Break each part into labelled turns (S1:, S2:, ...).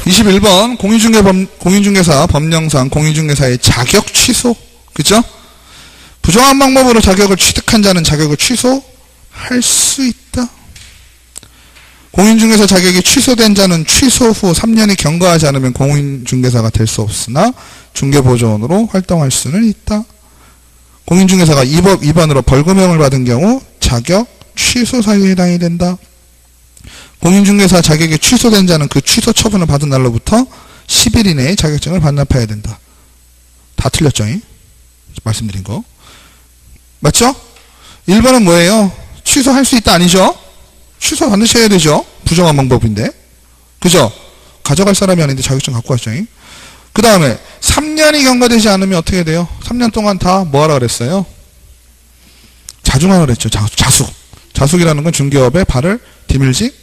S1: 21번 공인중개사 법령상 공인중개사의 자격 취소. 그죠? 부정한 방법으로 자격을 취득한 자는 자격을 취소할 수 있다. 공인중개사 자격이 취소된 자는 취소 후 3년이 경과하지 않으면 공인중개사가 될 수 없으나 중개보조원으로 활동할 수는 있다. 공인중개사가 이 법 위반으로 벌금형을 받은 경우 자격 취소 사유에 해당이 된다. 공인중개사 자격이 취소된 자는 그 취소 처분을 받은 날로부터 10일 이내에 자격증을 반납해야 된다. 다 틀렸죠? 말씀드린 거. 맞죠? 1번은 뭐예요? 취소할 수 있다 아니죠? 취소 반드시 해야 되죠? 부정한 방법인데. 그죠? 가져갈 사람이 아닌데 자격증 갖고 왔죠? 그 다음에 3년이 경과되지 않으면 어떻게 돼요? 3년 동안 다 뭐하라 그랬어요? 자중하라 그랬죠. 자숙. 자숙이라는 건 중개업에 발을 디밀지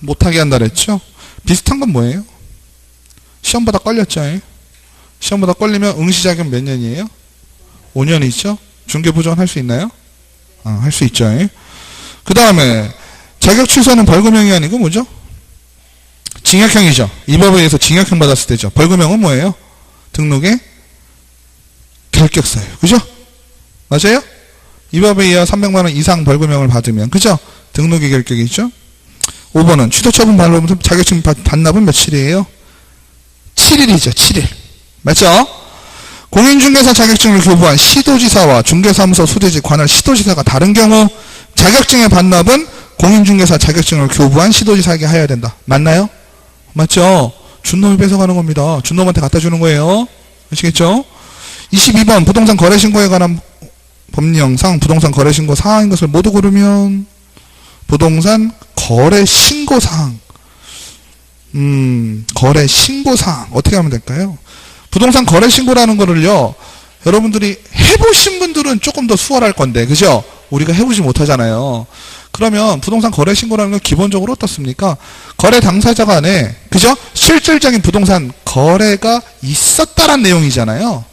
S1: 못하게 한다 그랬죠. 비슷한 건 뭐예요? 시험보다 걸렸죠. 시험보다 걸리면 응시자격 몇 년이에요? 5년이죠. 중개보조원 할 수 있나요? 할 수 있죠. 그 다음에 자격 취소는 벌금형이 아니고 뭐죠? 징역형이죠. 이 법에 의해서 징역형 받았을 때죠. 벌금형은 뭐예요? 등록의 결격사예요. 그죠? 맞아요? 이 법에 의해 300만 원 이상 벌금형을 받으면 그죠? 등록의 결격이죠. 5번은 취소처분 반로부터 자격증 반납은 며칠이에요? 7일이죠. 7일. 맞죠? 공인중개사 자격증을 교부한 시도지사와 중개사무소 소재지 관할 시도지사가 다른 경우 자격증의 반납은 공인중개사 자격증을 교부한 시도지사에게 하여야 된다. 맞나요? 맞죠? 준놈이 뺏어가는 겁니다. 준놈한테 갖다 주는 거예요. 아시겠죠? 22번 부동산 거래신고에 관한 법령상 부동산 거래신고 사항인 것을 모두 고르면 부동산 거래신고사항. 거래신고사항. 어떻게 하면 될까요? 부동산 거래신고라는 거를요, 여러분들이 해보신 분들은 조금 더 수월할 건데, 그죠? 우리가 해보지 못하잖아요. 그러면 부동산 거래신고라는 건 기본적으로 어떻습니까? 거래 당사자 간에, 그죠? 실질적인 부동산 거래가 있었다란 내용이잖아요.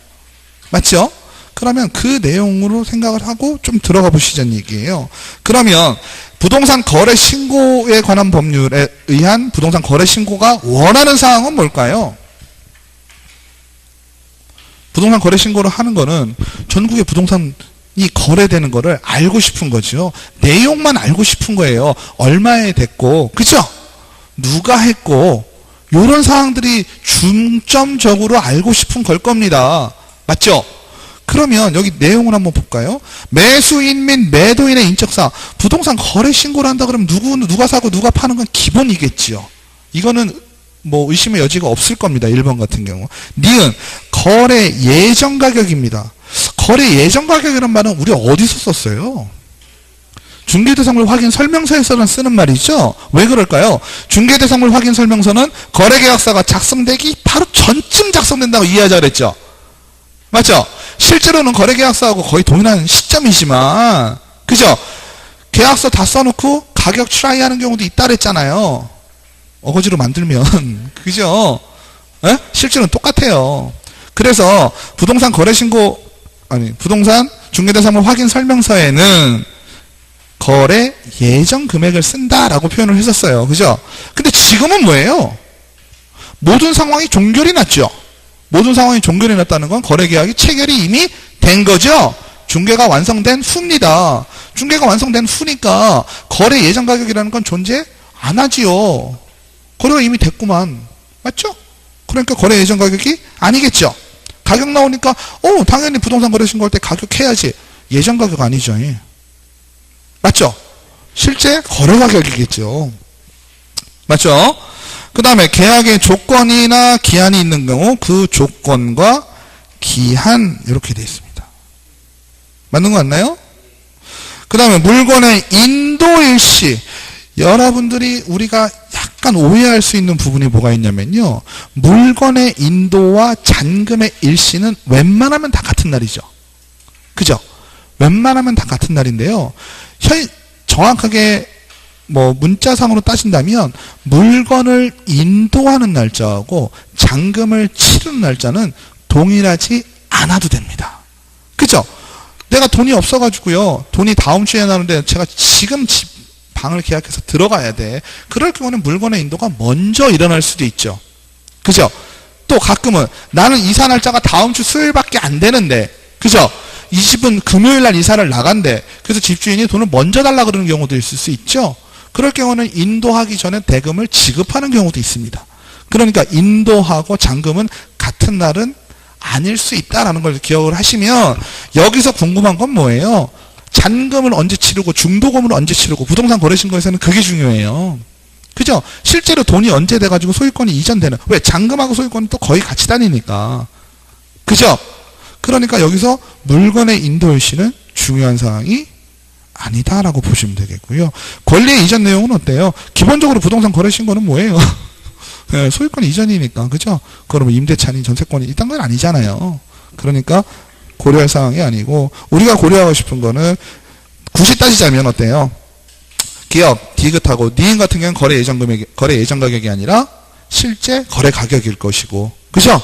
S1: 맞죠? 그러면 그 내용으로 생각을 하고 좀 들어가 보시자는 얘기예요. 그러면 부동산 거래신고에 관한 법률에 의한 부동산 거래신고가 원하는 사항은 뭘까요? 부동산 거래 신고를 하는 거는 전국의 부동산이 거래되는 거를 알고 싶은 거죠. 내용만 알고 싶은 거예요. 얼마에 됐고, 그죠? 누가 했고, 요런 사항들이 중점적으로 알고 싶은 걸 겁니다. 맞죠? 그러면 여기 내용을 한번 볼까요? 매수인 및 매도인의 인적사항. 부동산 거래 신고를 한다 그러면 누가 사고 누가 파는 건 기본이겠지요. 이거는 뭐 의심의 여지가 없을 겁니다. 1번 같은 경우. 니은 거래 예정 가격입니다. 거래 예정 가격이란 말은 우리 어디서 썼어요? 중개대상물 확인 설명서에서는 쓰는 말이죠. 왜 그럴까요? 중개대상물 확인 설명서는 거래계약서가 작성되기 바로 전쯤 작성된다고 이해하자 그랬죠. 맞죠? 실제로는 거래계약서하고 거의 동일한 시점이지만, 그죠? 계약서 다 써놓고 가격 트라이하는 경우도 있다 그랬잖아요. 어거지로 만들면, 그죠? 에? 실제로는 똑같아요. 그래서 부동산 거래신고, 부동산 중개대상물 확인 설명서에는 거래 예정 금액을 쓴다라고 표현을 했었어요. 그죠? 근데 지금은 뭐예요? 모든 상황이 종결이 났죠. 모든 상황이 종결이 났다는 건 거래계약이 체결이 이미 된 거죠. 중개가 완성된 후입니다. 중개가 완성된 후니까 거래 예정 가격이라는 건 존재 안 하지요. 거래가 이미 됐구만. 맞죠? 그러니까 거래 예정 가격이 아니겠죠. 가격 나오니까 당연히 부동산 거래 신고할 때 가격 해야지. 예정 가격 아니죠. 맞죠? 실제 거래 가격이겠죠. 맞죠? 그 다음에 계약의 조건이나 기한이 있는 경우 그 조건과 기한 이렇게 되어 있습니다. 맞는 거 맞나요? 그 다음에 물건의 인도일시. 여러분들이 우리가 약간 오해할 수 있는 부분이 뭐가 있냐면요. 물건의 인도와 잔금의 일시는 웬만하면 다 같은 날이죠. 그죠? 웬만하면 다 같은 날인데요. 정확하게 문자상으로 따진다면 물건을 인도하는 날짜하고 잔금을 치르는 날짜는 동일하지 않아도 됩니다. 그죠? 내가 돈이 없어가지고요. 돈이 다음 주에 나오는데 제가 지금 방을 계약해서 들어가야 돼. 그럴 경우는 물건의 인도가 먼저 일어날 수도 있죠. 그죠? 또 가끔은 나는 이사 날짜가 다음 주 수요일밖에 안 되는데, 그죠? 이 집은 금요일 날 이사를 나간대. 그래서 집주인이 돈을 먼저 달라 그러는 경우도 있을 수 있죠. 그럴 경우는 인도하기 전에 대금을 지급하는 경우도 있습니다. 그러니까 인도하고 잔금은 같은 날은 아닐 수 있다라는 걸 기억을 하시면, 여기서 궁금한 건 뭐예요? 잔금을 언제 치르고 중도금을 언제 치르고, 부동산 거래신고에서는 그게 중요해요. 그죠? 실제로 돈이 언제 돼가지고 소유권이 이전되는, 왜? 잔금하고 소유권은 또 거의 같이 다니니까. 그죠? 그러니까 여기서 물건의 인도일시는 중요한 사항이 아니다라고 보시면 되겠고요. 권리의 이전 내용은 어때요? 기본적으로 부동산 거래신고는 뭐예요? 네, 소유권 이전이니까, 그죠? 그러면 임대차니 전세권이 이딴 건 아니잖아요. 그러니까 고려할 사항이 아니고, 우리가 고려하고 싶은 거는 굳이 따지자면 어때요? 기업, 디귿하고 니은 같은 경우는 거래 예정 가격이 아니라 실제 거래 가격일 것이고, 그죠?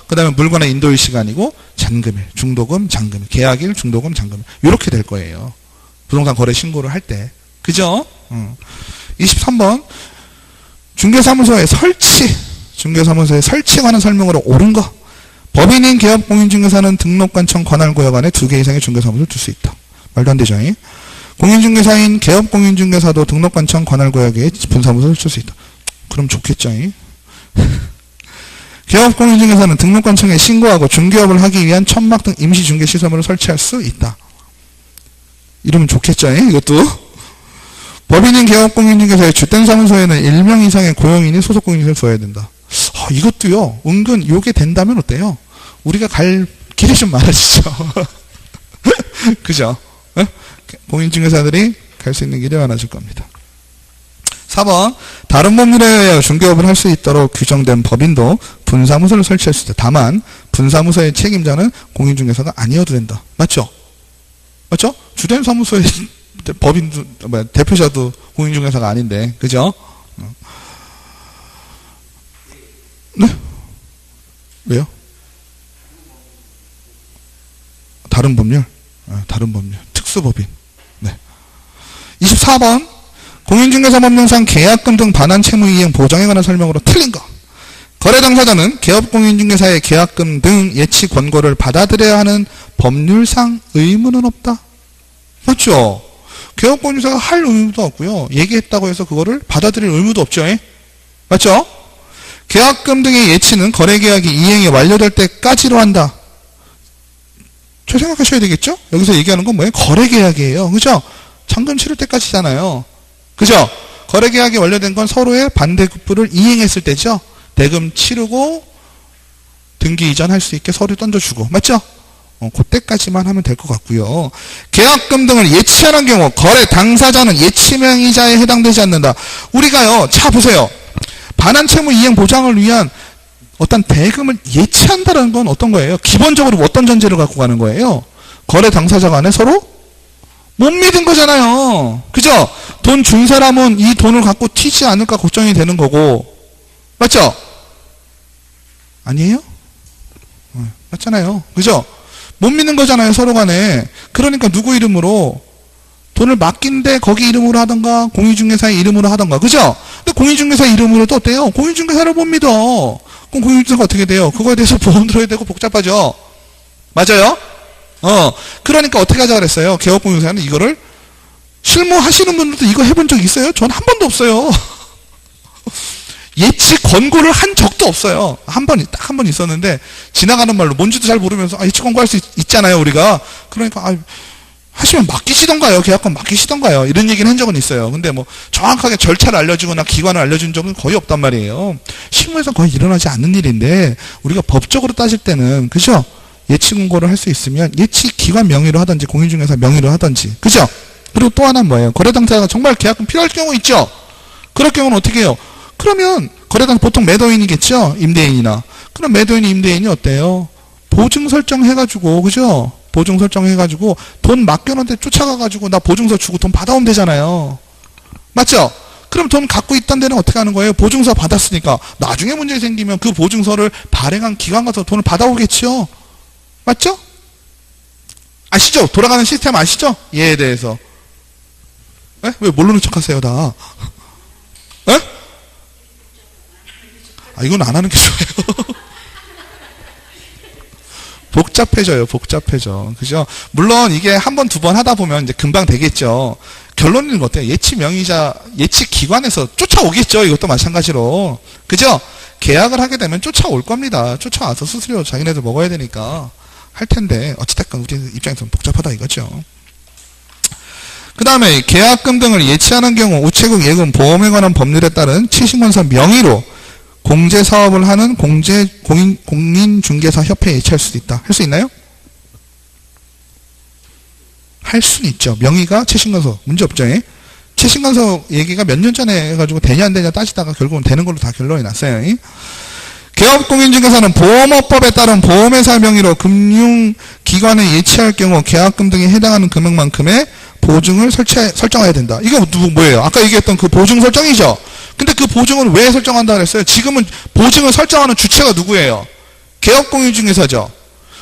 S1: 그 다음에 물건의 인도일 시간이고, 잔금일, 중도금, 잔금일, 계약일, 중도금, 잔금일. 이렇게 될 거예요. 부동산 거래 신고를 할 때. 그죠? 23번. 중개사무소의 설치. 중개사무소의 설치에 관한 설명으로 옳은 거. 법인인 개업 공인중개사는 등록관청 관할구역 안에 2개 이상의 중개사무소를 둘 수 있다. 말도 안 되죠? 공인중개사인 개업 공인중개사도 등록관청 관할구역에 분사무소를 쓸 수 있다. 그럼 좋겠죠? 개업 공인중개사는 등록관청에 신고하고 중개업을 하기 위한 천막 등 임시중개 시설물을 설치할 수 있다. 이러면 좋겠죠? 이것도. 법인인 개업 공인중개사의 주된 사무소에는 1명 이상의 고용인이 소속 공인중개사를 둬야 된다. 이것도요. 은근 요게 된다면 어때요? 우리가 갈 길이 좀 많아지죠. 그죠? 공인중개사들이 갈 수 있는 길이 많아질 겁니다. 4번. 다른 법률에 의하여 중개업을 할 수 있도록 규정된 법인도 분사무소를 설치할 수 있다. 다만 분사무소의 책임자는 공인중개사가 아니어도 된다. 맞죠? 맞죠? 주된 사무소의 법인도, 대표자도 공인중개사가 아닌데, 그죠? 네? 왜요? 다른 법률? 다른 법률. 특수법인. 네. 24번. 공인중개사 법령상 계약금 등 반환 채무 이행 보장에 관한 설명으로 틀린 거. 거래 당사자는 개업공인중개사의 계약금 등 예치 권고를 받아들여야 하는 법률상 의무는 없다. 맞죠? 개업공인중개사가 할 의무도 없고요. 얘기했다고 해서 그거를 받아들일 의무도 없죠. 맞죠? 계약금 등의 예치는 거래계약이 이행이 완료될 때까지로 한다. 잘 생각하셔야 되겠죠? 여기서 얘기하는 건 뭐예요? 거래계약이에요. 그죠? 잔금 치를 때까지잖아요. 그죠? 거래계약이 완료된 건 서로의 반대급부를 이행했을 때죠. 대금 치르고 등기 이전할 수 있게 서류 던져주고. 맞죠? 그때까지만 하면 될 것 같고요. 계약금 등을 예치하는 경우 거래 당사자는 예치명의자에 해당되지 않는다. 우리가요. 자 보세요. 반환채무 이행 보장을 위한 어떤 대금을 예치한다는 건 어떤 거예요? 기본적으로 어떤 전제를 갖고 가는 거예요? 거래 당사자 간에 서로 못 믿은 거잖아요. 그죠? 돈 준 사람은 이 돈을 갖고 튀지 않을까 걱정이 되는 거고. 맞죠? 아니에요? 맞잖아요. 그죠? 못 믿는 거잖아요. 서로 간에. 그러니까 누구 이름으로 돈을 맡긴데 거기 이름으로 하던가 공인중개사의 이름으로 하던가. 그죠? 근데 공인중개사 이름으로도 어때요? 공인중개사를 못 믿어. 그럼 공인중개사가 어떻게 돼요? 그거에 대해서 보험 들어야 되고 복잡하죠? 맞아요? 그러니까 어떻게 하자 그랬어요? 개업공인중개사는 이거를 실무하시는 분들도 이거 해본 적 있어요? 전 한 번도 없어요. 예치 권고를 한 적도 없어요. 딱 한 번 있었는데, 지나가는 말로 뭔지도 잘 모르면서, 예치 권고할 수 있잖아요, 우리가. 그러니까, 하시면 맡기시던가요? 계약권 맡기시던가요? 이런 얘기는 한 적은 있어요. 근데 뭐, 정확하게 절차를 알려주거나 기관을 알려준 적은 거의 없단 말이에요. 실무에서 거의 일어나지 않는 일인데, 우리가 법적으로 따질 때는, 그죠? 예치 권고를 할 수 있으면, 예치 기관 명의로 하든지, 공인중개사 명의로 하든지, 그죠? 그리고 또 하나는 뭐예요? 거래 당사자가 정말 계약금 필요할 경우 있죠? 그럴 경우는 어떻게 해요? 그러면 거래당 보통 매도인이겠죠? 임대인이나. 그럼 매도인이 임대인이 어때요? 보증 설정해가지고, 그죠? 보증 설정해가지고 돈 맡겨놓은데 쫓아가가지고 나 보증서 주고 돈 받아오면 되잖아요. 맞죠? 그럼 돈 갖고 있던 데는 어떻게 하는 거예요? 보증서 받았으니까 나중에 문제 생기면 그 보증서를 발행한 기관 가서 돈을 받아오겠죠? 맞죠? 아시죠? 돌아가는 시스템 아시죠? 얘에 대해서. 에? 왜 모르는 척 하세요 다? 에? 이건 안 하는 게 좋아요. 복잡해져요, 복잡해져. 그죠? 물론 이게 한 번, 두 번 하다 보면 이제 금방 되겠죠. 결론은 어때요? 예치 명의자, 예치 기관에서 쫓아오겠죠. 이것도 마찬가지로. 그죠? 계약을 하게 되면 쫓아올 겁니다. 쫓아와서 수수료 자기네들 먹어야 되니까 할 텐데, 어찌됐건 우리 입장에서는 복잡하다 이거죠. 그 다음에 계약금 등을 예치하는 경우 우체국 예금 보험에 관한 법률에 따른 채식원사 명의로 공제사업을 하는 공인중개사 협회에 예치할 수도 있다. 할 수 있나요? 할 수는 있죠. 명의가 채식건서 문제 없죠. 채식건서 얘기가 몇 년 전에 해가지고 되냐 안 되냐 따지다가 결국은 되는 걸로 다 결론이 났어요. 개업공인중개사는 보험업법에 따른 보험회사 명의로 금융기관에 예치할 경우 계약금 등에 해당하는 금액만큼의 보증을 설정해야 된다. 이게 뭐예요? 아까 얘기했던 그 보증 설정이죠. 근데 그 보증을 왜 설정한다 그랬어요? 지금은 보증을 설정하는 주체가 누구예요? 개업공인중개사죠.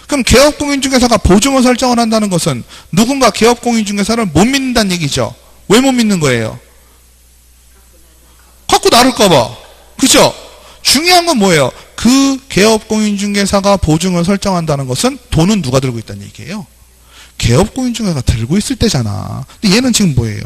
S1: 그럼 개업공인중개사가 보증을 설정을 한다는 것은 누군가 개업공인중개사를 못 믿는다는 얘기죠. 왜 못 믿는 거예요? 갖고 나를까봐. 그죠? 중요한 건 뭐예요? 그 개업공인중개사가 보증을 설정한다는 것은 돈은 누가 들고 있다는 얘기예요? 개업공인중개사가 들고 있을 때잖아. 근데 얘는 지금 뭐예요?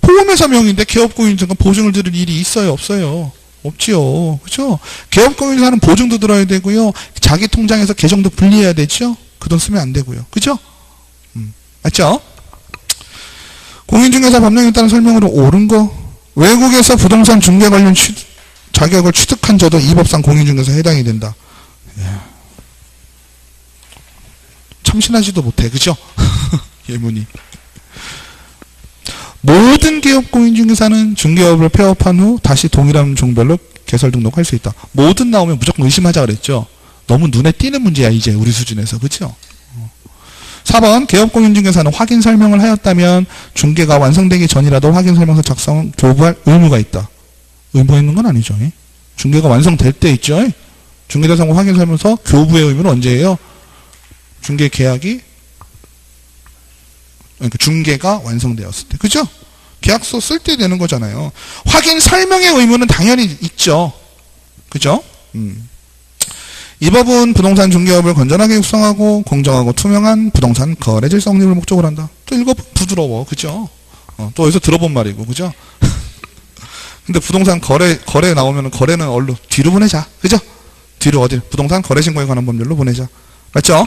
S1: 보험회사 명의인데 개업공인중개사가 보증을 들을 일이 있어요? 없어요? 없지요. 그죠? 개업공인중개사는 보증도 들어야 되고요. 자기 통장에서 계정도 분리해야 되죠? 그 돈 쓰면 안 되고요. 그죠? 맞죠? 공인중개사 법령에 따른 설명으로 옳은 거. 외국에서 부동산 중개 관련 자격을 취득한 자도 이 법상 공인중개사에 해당이 된다. 참신하지도 못해. 그죠? 예문이. 모든 개업 공인중개사는 중개업을 폐업한 후 다시 동일한 종별로 개설 등록할 수 있다. 모든 나오면 무조건 의심하자 그랬죠. 너무 눈에 띄는 문제야 이제 우리 수준에서. 그렇죠? 4번 개업 공인중개사는 확인 설명을 하였다면 중개가 완성되기 전이라도 확인 설명서 작성 교부할 의무가 있다. 의무 있는 건 아니죠. 중개가 완성될 때 있죠. 중개대상권 확인 설명서 교부의 의무는 언제예요? 중개 계약이 그러니까 중개가 완성되었을 때. 그죠? 계약서 쓸 때 되는 거잖아요. 확인 설명의 의무는 당연히 있죠. 그죠? 이 법은 부동산 중개업을 건전하게 육성하고 공정하고 투명한 부동산 거래 질서 확립을 목적으로 한다. 또 이거 부드러워. 그죠? 또 어디서 들어본 말이고. 그죠? 근데 부동산 거래 나오면 거래는 얼른 뒤로 보내자. 그죠? 뒤로 어디 부동산 거래 신고에 관한 법률로 보내자. 맞죠?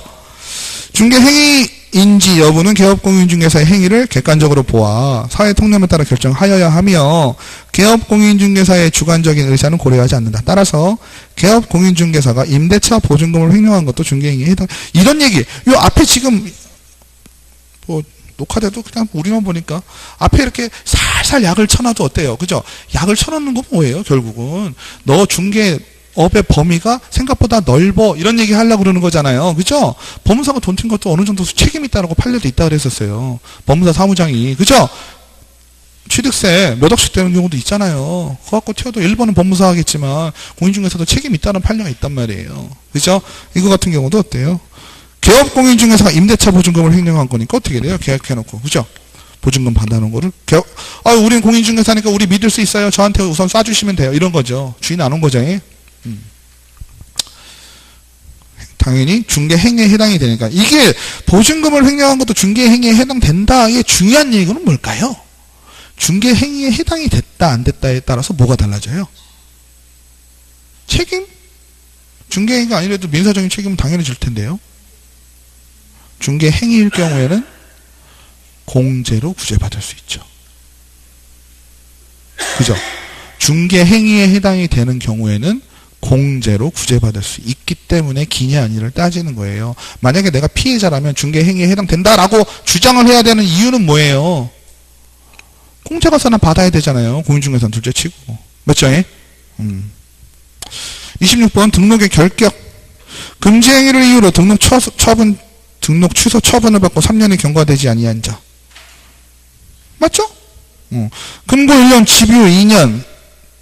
S1: 중개 행위인지 여부는 개업공인중개사의 행위를 객관적으로 보아 사회 통념에 따라 결정하여야 하며 개업공인중개사의 주관적인 의사는 고려하지 않는다. 따라서 개업공인중개사가 임대차 보증금을 횡령한 것도 중개행위에 해당. 이런 얘기. 요 앞에 지금 뭐 녹화돼도 그냥 우리만 보니까 앞에 이렇게 살살 약을 쳐놔도 어때요? 그죠? 약을 쳐놓는 건 뭐예요? 결국은 너 중개업의 범위가 생각보다 넓어 이런 얘기 하려고 그러는 거잖아요. 그죠? 법무사가 돈 튄 것도 어느 정도 책임이 있다라고 판례도 있다 그랬었어요. 법무사 사무장이. 그죠? 취득세 몇 억씩 되는 경우도 있잖아요. 그거 갖고 튀어도 1번은 법무사 하겠지만 공인중개사도 책임이 있다는 판례가 있단 말이에요. 그죠? 이거 같은 경우도 어때요? 개업공인중개사가 임대차 보증금을 횡령한 거니까 어떻게 돼요? 계약해놓고. 그죠? 보증금 받아놓은 거를 우린 공인중개사니까 우리 믿을 수 있어요. 저한테 우선 쏴주시면 돼요. 이런 거죠. 주인 안 온 거죠. 당연히 중개행위에 해당이 되니까. 이게 보증금을 횡령한 것도 중개행위에 해당된다. 이게 중요한 얘기는 뭘까요? 중개행위에 해당이 됐다 안 됐다에 따라서 뭐가 달라져요? 책임? 중개행위가 아니라도 민사적인 책임은 당연히 질 텐데요. 중개행위일 경우에는 공제로 구제받을 수 있죠. 그죠? 중개행위에 해당이 되는 경우에는 공제로 구제받을 수 있기 때문에 기냐 아니를 따지는 거예요. 만약에 내가 피해자라면 중개행위에 해당된다라고 주장을 해야 되는 이유는 뭐예요? 공제가서나 받아야 되잖아요. 공인중개사는 둘째 치고. 맞죠? 26번 등록의 결격. 금지행위를 이유로 등록 취소 처분을 받고 3년이 경과되지 아니한 자. 맞죠? 금고 1년, 집유 2년,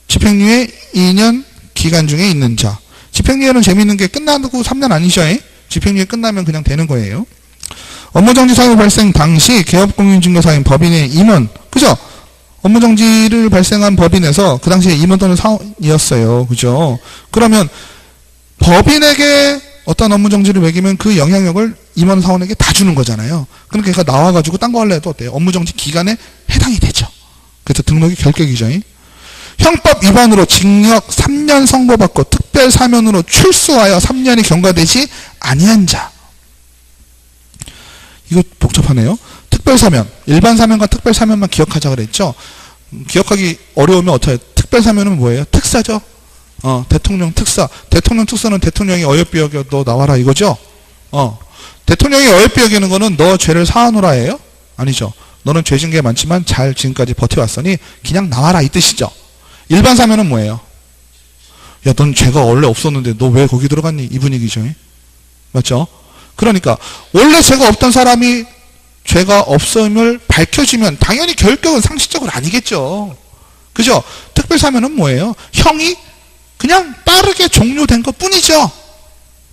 S1: 집행유예 2년 기간 중에 있는 자. 집행유예는 재미있는 게 끝나고 3년 아니죠? 집행유예 끝나면 그냥 되는 거예요. 업무정지 사유 발생 당시 개업공인중개사인 법인의 임원, 그죠? 업무정지를 발생한 법인에서 그 당시에 임원 또는 사원이었어요. 그죠? 그러면 법인에게 어떤 업무정지를 매기면 그 영향력을 임원 사원에게 다 주는 거잖아요. 그러니까 걔가 나와가지고 딴 거 할래 해도 어때요? 업무정지 기간에 해당이 되죠. 그래서 등록이 결격이죠. 형법 위반으로 징역 3년 선고받고 특별사면으로 출소하여 3년이 경과되지 아니한 자. 이거 복잡하네요. 특별사면, 일반사면과 특별사면만 기억하자 그랬죠. 기억하기 어려우면 어떻게 해요? 특별사면은 뭐예요? 특사죠. 대통령 특사. 대통령 특사는 대통령이 어여삐 여겨 너 나와라 이거죠. 대통령이 어여삐 여기는 거는 너 죄를 사하노라예요? 아니죠. 너는 죄진 게 많지만 잘 지금까지 버텨왔으니 그냥 나와라 이 뜻이죠. 일반 사면은 뭐예요? 야, 넌 죄가 원래 없었는데 너 왜 거기 들어갔니? 이 분위기죠. 맞죠? 그러니까 원래 죄가 없던 사람이 죄가 없음을 밝혀지면 당연히 결격은 상식적으로 아니겠죠. 그죠? 특별사면은 뭐예요? 형이 그냥 빠르게 종료된 것 뿐이죠.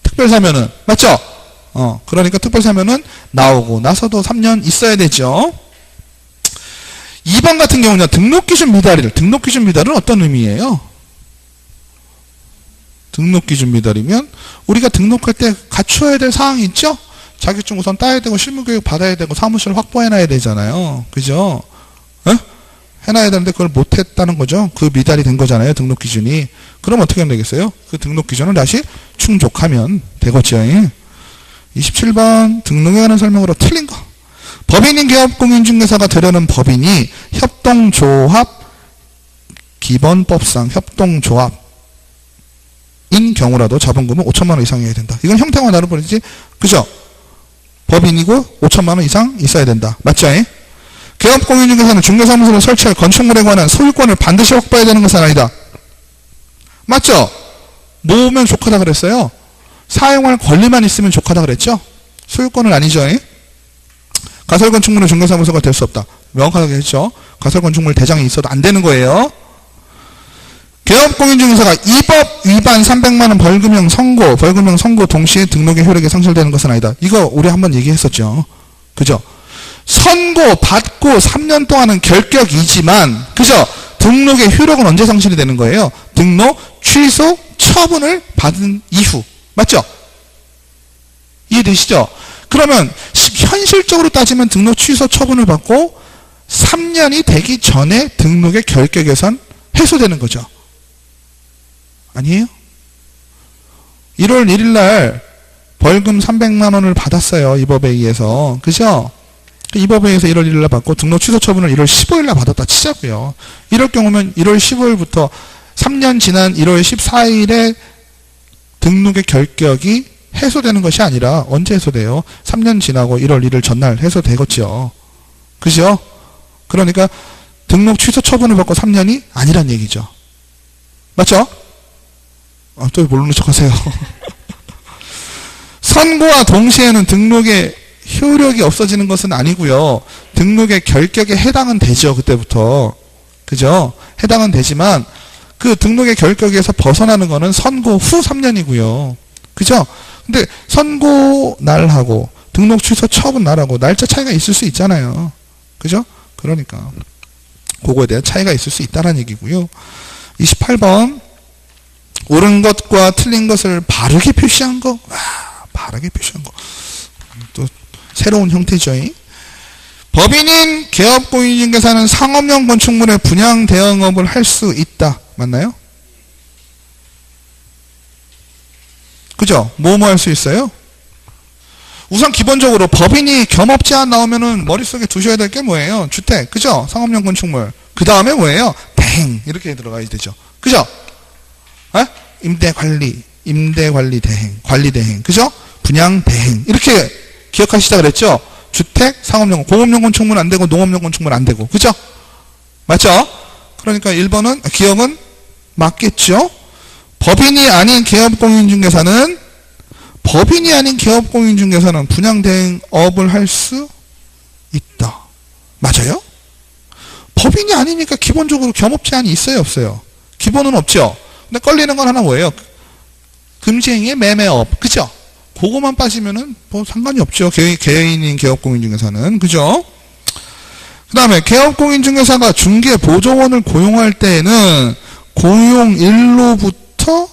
S1: 특별사면은. 맞죠? 그러니까 특별사면은 나오고 나서도 3년 있어야 되죠. 2번 같은 경우는 등록기준 미달일. 등록기준 미달은 어떤 의미예요? 등록기준 미달이면 우리가 등록할 때 갖춰야 될 사항이 있죠? 자격증 우선 따야 되고 실무교육 받아야 되고 사무실 확보해놔야 되잖아요. 그죠? 해놔야 되는데 그걸 못했다는 거죠. 그 미달이 된 거잖아요. 등록기준이. 그럼 어떻게 하면 되겠어요? 그 등록기준을 다시 충족하면 되겠죠. 27번 등록에 관한 설명으로 틀린 거. 법인인 기업공인중개사가 되려는 법인이 협동조합 기본법상 협동조합인 경우라도 자본금은 5천만 원 이상이어야 된다. 이건 형태와 다를 뿐이지. 그죠? 법인이고 5천만 원 이상 있어야 된다. 맞죠? 기업공인중개사는 중개사무소를 설치할 건축물에 관한 소유권을 반드시 확보해야 되는 것은 아니다. 맞죠? 모으면 족하다 그랬어요. 사용할 권리만 있으면 족하다 그랬죠? 소유권은 아니죠. 가설건축물은 중개사무소가 될 수 없다. 명확하게 했죠. 가설건축물 대장이 있어도 안 되는 거예요. 기업공인중개사가 이 법 위반 300만 원 벌금형 선고 동시에 등록의 효력이 상실되는 것은 아니다. 이거 우리 한번 얘기했었죠. 그죠? 선고 받고 3년 동안은 결격이지만, 그죠? 등록의 효력은 언제 상실이 되는 거예요? 등록 취소 처분을 받은 이후. 맞죠? 이해되시죠? 그러면 현실적으로 따지면 등록 취소 처분을 받고 3년이 되기 전에 등록의 결격에선 해소되는 거죠. 아니에요? 1월 1일 날 벌금 300만 원을 받았어요. 이 법에 의해서. 그죠? 이 법에 의해서 1월 1일 날 받고 등록 취소 처분을 1월 15일 날 받았다 치자고요. 이럴 경우면 1월 15일부터 3년 지난 1월 14일에 등록의 결격이 해소되는 것이 아니라 언제 해소돼요? 3년 지나고 1월 1일 전날 해소되겠죠. 그죠? 그러니까 등록 취소 처분을 받고 3년이 아니란 얘기죠. 맞죠? 또 모르는 척 하세요. 선고와 동시에는 등록의 효력이 없어지는 것은 아니고요. 등록의 결격에 해당은 되죠. 그때부터. 그죠? 해당은 되지만 그 등록의 결격에서 벗어나는 거는 선고 후 3년이고요. 그죠? 근데 선고 날하고 등록 취소 처분 날하고 날짜 차이가 있을 수 있잖아요. 그죠? 그러니까 그거에 대한 차이가 있을 수 있다는 얘기고요. 28번 옳은 것과 틀린 것을 바르게 표시한 거. 바르게 표시한 거. 또 새로운 형태죠. 법인인 기업공인중개사는 상업용 건축물의 분양 대행업을 할 수 있다. 맞나요? 그죠? 뭐뭐 할 수 있어요? 우선 기본적으로 법인이 겸업제한 나오면은 머릿속에 두셔야 될 게 뭐예요? 주택. 그죠? 상업용 건축물. 그 다음에 뭐예요? 대행. 이렇게 들어가야 되죠. 그죠? 임대관리 대행. 관리 대행. 그죠? 분양 대행. 이렇게 기억하시자 그랬죠? 주택, 상업용, 공업용 건축물 안 되고 농업용 건축물 안 되고. 그죠? 맞죠? 그러니까 1번은 기억은 맞겠죠? 법인이 아닌 기업공인중개사는 분양 대행업을 할 수 있다. 맞아요? 법인이 아니니까 기본적으로 겸업 제한이 있어요, 없어요? 기본은 없죠. 근데 걸리는 건 하나 뭐예요? 금지행위의 매매업. 그죠? 그거만 빠지면은 뭐 상관이 없죠. 개인인 기업공인중개사는. 그죠? 그 다음에 개업공인중개사가 중개보조원을 고용할 때에는 고용일로부터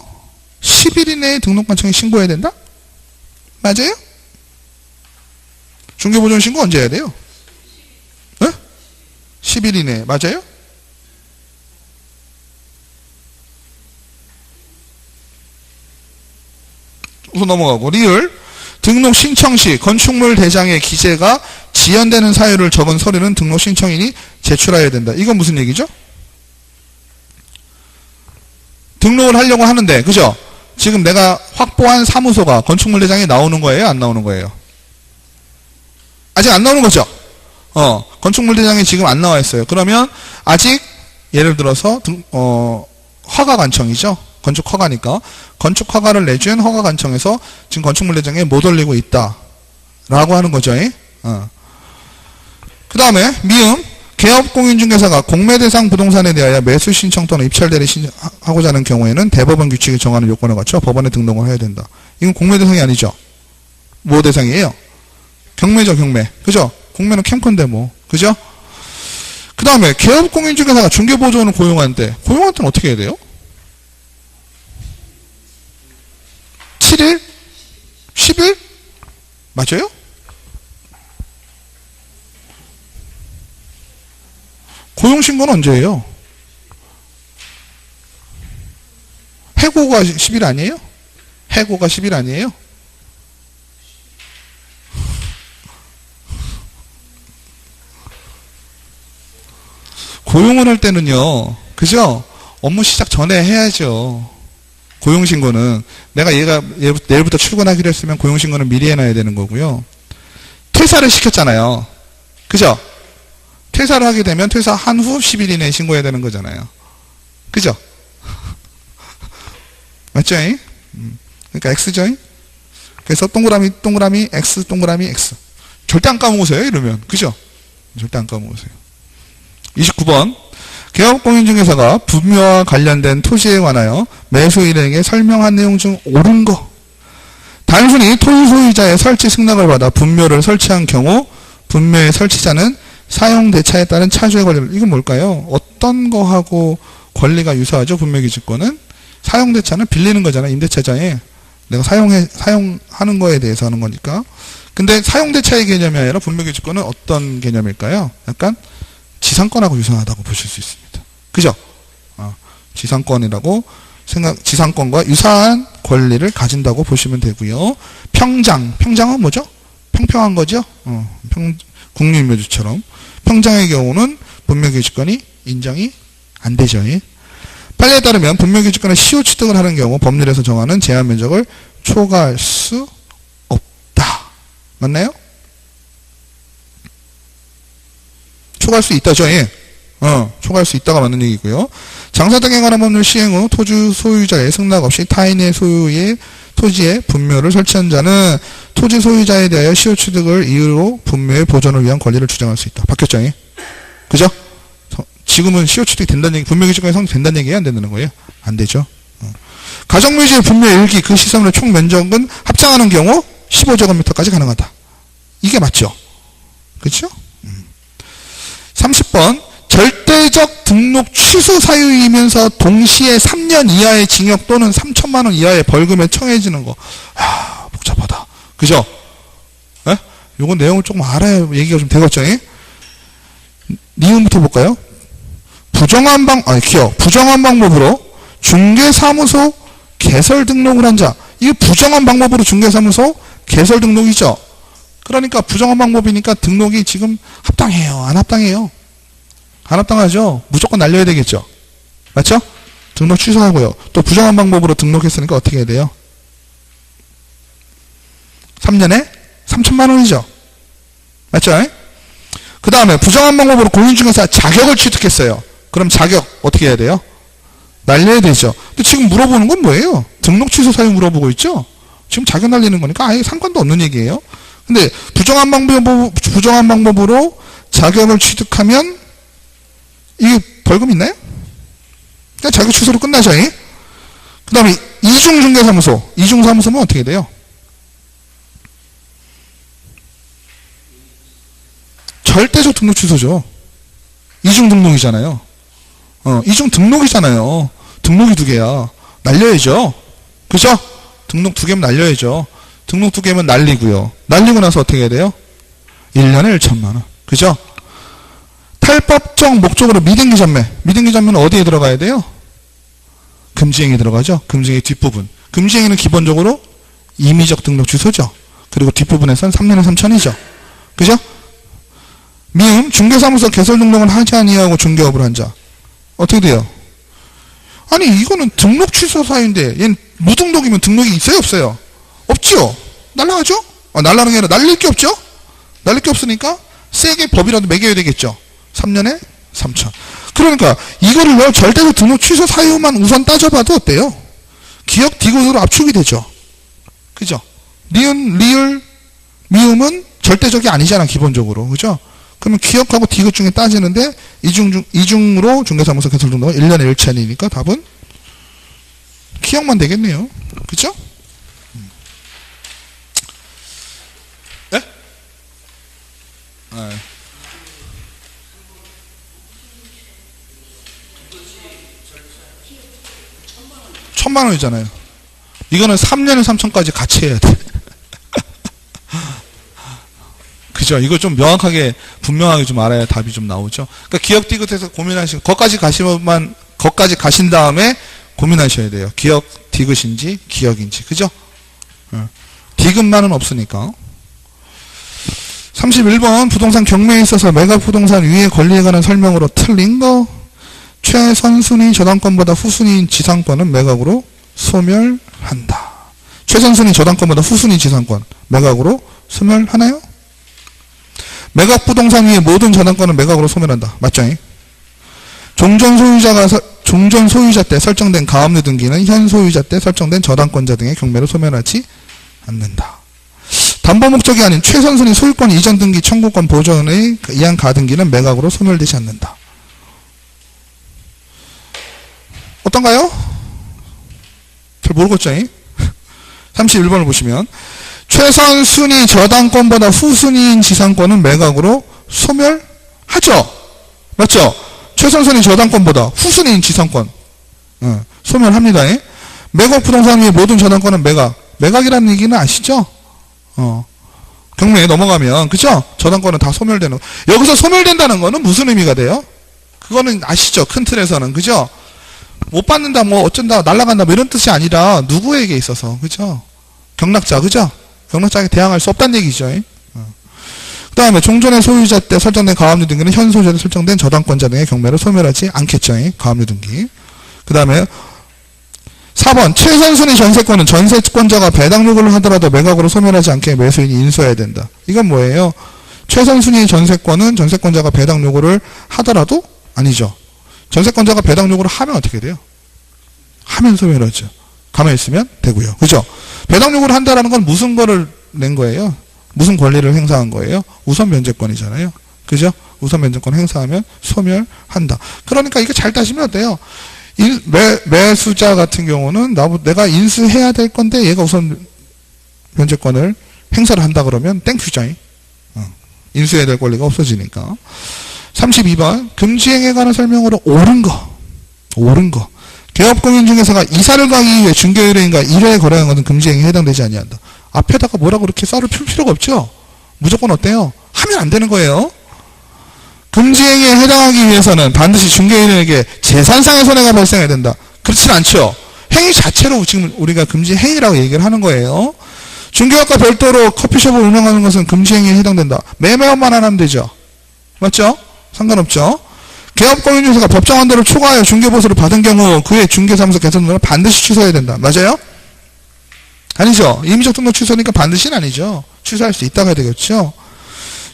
S1: 10일 이내에 등록관청에 신고해야 된다? 맞아요? 중개보조원 신고 언제 해야 돼요? 네? 10일 이내에. 맞아요? 우선 넘어가고. 리을. 등록 신청 시 건축물 대장의 기재가 지연되는 사유를 적은 서류는 등록 신청인이 제출해야 된다. 이건 무슨 얘기죠? 등록을 하려고 하는데, 그죠? 지금 내가 확보한 사무소가 건축물 대장에 나오는 거예요? 안 나오는 거예요? 아직 안 나오는 거죠? 건축물 대장에 지금 안 나와 있어요. 그러면 아직 예를 들어서 허가관청이죠? 건축 허가니까 건축 허가를 내준 허가관청에서 지금 건축물 대장에 못 올리고 있다 라고 하는 거죠. 그 다음에 미음. 개업공인중개사가 공매대상 부동산에 대하여 매수 신청 또는 입찰 대리 신청하고자 하는 경우에는 대법원 규칙이 정하는 요건을 갖춰 법원에 등록을 해야 된다. 이건 공매대상이 아니죠. 뭐 대상이에요? 경매죠, 경매. 그죠? 공매는 캠컨데 뭐. 그죠? 그 다음에 개업공인중개사가 중개보조원을 고용할 때는 어떻게 해야 돼요? 7일? 10일? 맞아요? 고용신고는 언제예요? 해고가 10일 아니에요? 해고가 10일 아니에요? 고용을 할 때는요, 그죠? 업무 시작 전에 해야죠. 고용신고는. 내가 얘가 내일부터 출근하기로 했으면 고용신고는 미리 해놔야 되는 거고요. 퇴사를 시켰잖아요. 그죠? 퇴사를 하게 되면 퇴사한 후 10일 이내에 신고해야 되는 거잖아요. 그죠? 맞죠? 그러니까 X죠? 그래서 동그라미, 동그라미, X, 동그라미, X. 절대 안 까먹으세요, 이러면. 그죠? 절대 안 까먹으세요. 29번. 개업공인중개사가 분묘와 관련된 토지에 관하여 매수일에게 설명한 내용 중 옳은 거. 단순히 토지 소유자의 설치 승낙을 받아 분묘를 설치한 경우 분묘의 설치자는 사용대차에 따른 차주의 권리를. 이건 뭘까요? 어떤 거하고 권리가 유사하죠? 분묘기지권은 사용대차는 빌리는 거잖아요. 임대차자에 내가 사용하는 거에 대해서 하는 거니까. 근데 사용대차의 개념이 아니라 분묘기지권은 어떤 개념일까요? 약간 지상권하고 유사하다고 보실 수 있습니다. 그죠? 지상권이라고 지상권과 유사한 권리를 가진다고 보시면 되고요. 평장은 뭐죠? 평평한 거죠? 국유임묘주처럼. 평장의 경우는 분묘기지권이 인정이 안 되죠. 판례에 따르면 분묘기지권의 시효 취득을 하는 경우 법률에서 정하는 제한 면적을 초과할 수 없다. 맞나요? 초과할 수 있다죠. 초과할 수 있다가 맞는 얘기고요. 장사 등에 관한 법률 시행 후 토지 소유자의 승낙 없이 타인의 소유의 토지에 분묘를 설치한 자는 토지 소유자에 대하여 시효 취득을 이유로 분묘의 보존을 위한 권리를 주장할 수 있다. 바뀌었죠? 그죠? 지금은 시효 취득이 된다는 얘기, 분묘기지권이 성립된다는 얘기예요? 안 된다는 거예요? 안 되죠. 가정묘지의 분묘 1기 그 시설물의 총 면적은 합장하는 경우 15제곱미터까지 가능하다. 이게 맞죠? 그렇죠? 30번. 절대적 등록 취소 사유이면서 동시에 3년 이하의 징역 또는 3천만 원 이하의 벌금에 처해지는 거. 복잡하다. 그죠? 요건 내용을 조금 알아야 얘기가 좀 되겠죠? 니은부터 볼까요? 부정한 방법으로 중개사무소 개설 등록을 한 자. 이게 부정한 방법으로 중개사무소 개설 등록이죠? 그러니까 부정한 방법이니까 등록이 지금 합당해요? 안 합당해요? 안 합당하죠? 무조건 날려야 되겠죠? 맞죠? 등록 취소하고요. 또 부정한 방법으로 등록했으니까 어떻게 해야 돼요? 3년에 3천만 원이죠? 맞죠? 그 다음에 부정한 방법으로 공인중개사 자격을 취득했어요. 그럼 자격 어떻게 해야 돼요? 날려야 되죠. 근데 지금 물어보는 건 뭐예요? 등록 취소 사유 물어보고 있죠? 지금 자격 날리는 거니까 아예 상관도 없는 얘기예요. 근데 부정한 방법으로 자격을 취득하면 이게 벌금 있나요? 그냥 자격 취소로 끝나죠. 그 다음에 이중중개사무소. 이중사무소면 어떻게 돼요? 절대적 등록 취소죠. 이중 등록이잖아요. 이중 등록이잖아요. 등록이 2개야. 날려야죠. 그죠? 등록 2개면 날려야죠. 등록 2개면 날리고요. 날리고 나서 어떻게 해야 돼요? 1년에 1천만 원. 그죠? 탈법적 목적으로 미등기 전매. 미등기 전매는 어디에 들어가야 돼요? 금지행위 들어가죠. 금지행위 뒷부분. 금지행위는 기본적으로 임의적 등록 취소죠. 그리고 뒷부분에서는 3년에 3천이죠. 그죠? 미음 중개사무소 개설 등록을 하지 아니하고 중개업을 한 자. 어떻게 돼요? 아니 이거는 등록 취소 사유인데 얘는 무등록이면 등록이 있어요 없어요? 없죠. 날라가죠? 날라가는 게 아니라 날릴 게 없죠? 날릴 게 없으니까 세게 법이라도 매겨야 되겠죠. 3년에 3천. 그러니까 이거를요 절대적 등록 취소 사유만 우선 따져봐도 어때요? 기억 디귿으로 압축이 되죠. 그죠? 니은, 리을, 미음은 절대적이 아니잖아 기본적으로. 그죠? 그러면 기억하고 디귿 중에 따지는데 이중으로 중개사무소 개설 등록은 1년에 1천이니까 답은 기억만 되겠네요. 그죠? 네? 네. 천만 원이잖아요. 이거는 3년에 3천까지 같이 해야 돼. 그죠? 이거 좀 명확하게, 분명하게 좀 알아야 답이 좀 나오죠. 그러니까 기억 디귿에서 고민하시고, 거기까지 가신 다음에 고민하셔야 돼요. 기억 디귿인지, 기억인지. 그죠? 디귿만은 없으니까. 31번, 부동산 경매에 있어서 매각 부동산 위의 권리에 관한 설명으로 틀린 거. 최선순위 저당권보다 후순위 지상권은 매각으로 소멸한다. 최선순위 저당권보다 후순위 지상권, 매각으로 소멸하나요? 매각 부동산 위의 모든 저당권은 매각으로 소멸한다. 맞죠? 종전 소유자 때 설정된 가압류 등기는 현 소유자 때 설정된 저당권자 등의 경매로 소멸하지 않는다. 담보 목적이 아닌 최선순위 소유권 이전 등기 청구권 보존의 이한 가등기는 매각으로 소멸되지 않는다. 어떤가요? 잘 모르겠죠? 31번을 보시면 최선순위 저당권보다 후순위인 지상권은 매각으로 소멸하죠. 맞죠? 최선순위 저당권보다 후순위인 지상권 소멸합니다. 매각 부동산 위의 모든 저당권은 매각이라는 얘기는 아시죠? 경매에 넘어가면 그죠? 저당권은 다 소멸되는 여기서 소멸된다는 거는 무슨 의미가 돼요? 그거는 아시죠? 큰 틀에서는 그죠? 못 받는다 뭐 어쩐다 날아간다 뭐 이런 뜻이 아니라 누구에게 있어서 그죠? 경락자 그죠? 경락자에게 대항할 수 없다는 얘기죠. 그 다음에 종전의 소유자 때 설정된 가압류 등기는 현 소유자 때 설정된 저당권자 등의 경매를 소멸하지 않겠죠. 가압류 등기. 그 다음에 4번 최선순위 전세권은 전세권자가 배당 요구를 하더라도 매각으로 소멸하지 않게 매수인이 인수해야 된다. 이건 뭐예요? 최선순위 전세권은 전세권자가 배당 요구를 하더라도 아니죠. 전세권자가 배당 요구를 하면 어떻게 돼요? 하면 소멸하죠. 가만히 있으면 되고요. 그죠? 배당 요구를 한다라는 건 무슨 거를 낸 거예요? 무슨 권리를 행사한 거예요? 우선 면제권이잖아요. 그죠? 우선 면제권 행사하면 소멸한다. 그러니까 이거 잘 따지면 어때요? 매수자 같은 경우는 내가 인수해야 될 건데 얘가 우선 면제권을 행사를 한다 그러면 땡큐죠. 인수해야 될 권리가 없어지니까. 32번 금지행위에 관한 설명으로 옳은 거 개업공인중개사가 이사를 가기 위해 중개의뢰인과 1회 거래한 것은 금지행위에 해당되지 아니한다. 앞에다가 뭐라고 이렇게 쌀을 필 필요가 없죠. 무조건 어때요? 하면 안 되는 거예요. 금지행위에 해당하기 위해서는 반드시 중개인에게 재산상의 손해가 발생해야 된다. 그렇진 않죠. 행위 자체로 지금 우리가 금지행위라고 얘기를 하는 거예요. 중개업과 별도로 커피숍을 운영하는 것은 금지행위에 해당된다. 매매업만 안 하면 되죠. 맞죠? 상관없죠. 개업공인중개사가 법정 한도를 초과하여 중개보수를 받은 경우 그의 중개사무소 개설 등록을 반드시 취소해야 된다. 맞아요? 아니죠. 임의적 등록 취소니까 반드시는 아니죠. 취소할 수 있다가 되겠죠.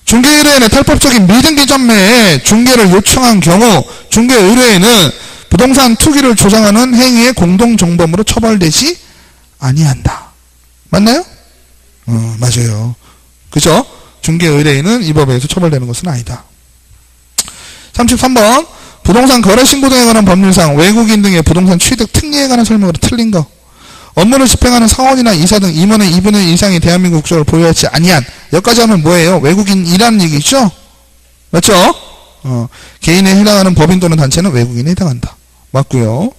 S1: 중개의뢰인의 탈법적인 미등기 전매에 중개를 요청한 경우 중개의뢰인은 부동산 투기를 조장하는 행위의 공동정범으로 처벌되지 아니한다. 맞나요? 맞아요. 그죠? 중개의뢰인은 이 법에 의해서 처벌되는 것은 아니다. 33번 부동산 거래신고 등에 관한 법률상 외국인 등의 부동산 취득 특례에 관한 설명으로 틀린 거. 업무를 집행하는 사원이나 이사 등 임원의 2분의 1 이상이 대한민국 국적을 보유하지 아니한 여기까지 하면 뭐예요? 외국인이라는 얘기죠? 맞죠? 개인에 해당하는 법인 또는 단체는 외국인에 해당한다. 맞고요.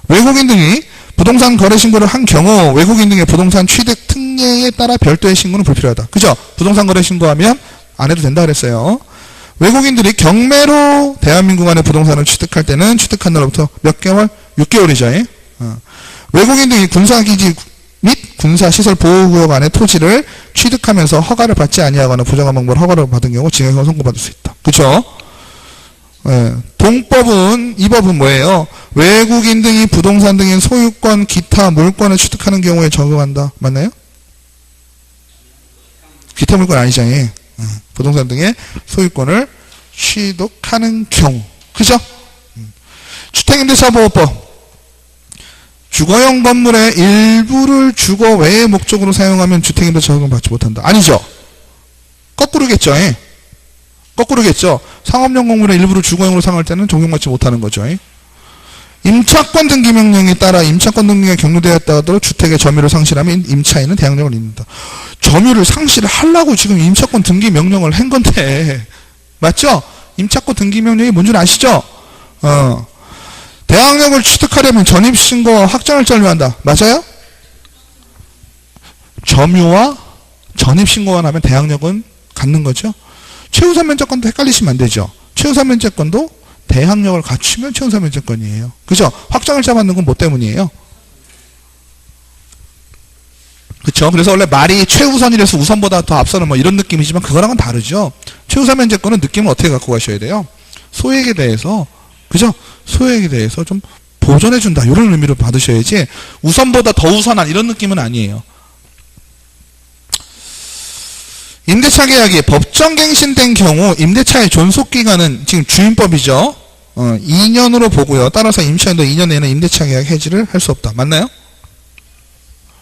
S1: 외국인 등이 부동산 거래 신고를 한 경우 외국인 등의 부동산 취득 특례에 따라 별도의 신고는 불필요하다. 그죠? 부동산 거래 신고하면 안 해도 된다 그랬어요. 외국인들이 경매로 대한민국 안에 부동산을 취득할 때는 취득한 날로부터 몇 개월? 6개월이죠. 외국인 등이 군사기지 및 군사시설 보호구역 안에 토지를 취득하면서 허가를 받지 아니하거나 부정한 방법으로 허가를 받은 경우 징역형을 선고받을 수 있다. 그렇죠? 동법은 이 법은 뭐예요? 외국인 등이 부동산 등의 소유권, 기타 물권을 취득하는 경우에 적용한다. 맞나요? 기타 물권 아니죠. 부동산 등의 소유권을 취득하는 경우. 그죠? 주택임대차보호법. 주거용 건물의 일부를 주거 외의 목적으로 사용하면 주택임대 적용 받지 못한다. 아니죠. 거꾸로겠죠. 거꾸로겠죠. 상업용 건물의 일부를 주거용으로 사용할 때는 적용받지 못하는 거죠. 임차권 등기 명령에 따라 임차권 등기가 격려되었다 하더라도 주택의 점유를 상실하면 임차인은 대항력을 입는다. 점유를 상실하려고 지금 임차권 등기 명령을 한 건데, 맞죠? 임차권 등기 명령이 뭔지 아시죠? 대항력을 취득하려면 전입신고와 확정을 전류한다. 맞아요? 점유와 전입신고만 하면 대항력은 갖는 거죠. 최우선 면제권도 헷갈리시면 안 되죠. 최우선 면제권도 대항력을 갖추면 최우선 면제권이에요. 그죠? 확정을 잡았는 건 뭐 때문이에요? 그쵸? 그래서 원래 말이 최우선이라서 우선보다 더 앞서는 뭐 이런 느낌이지만 그거랑은 다르죠. 최우선 면제권은 느낌을 어떻게 갖고 가셔야 돼요? 소액에 대해서, 그죠? 소액에 대해서 좀 보전해준다. 이런 의미로 받으셔야지 우선보다 더 우선한 이런 느낌은 아니에요. 임대차 계약이 법정갱신된 경우 임대차의 존속기간은 지금 주임법이죠. 2년으로 보고요. 따라서 임차인도 2년 내에는 임대차 계약 해지를 할 수 없다. 맞나요?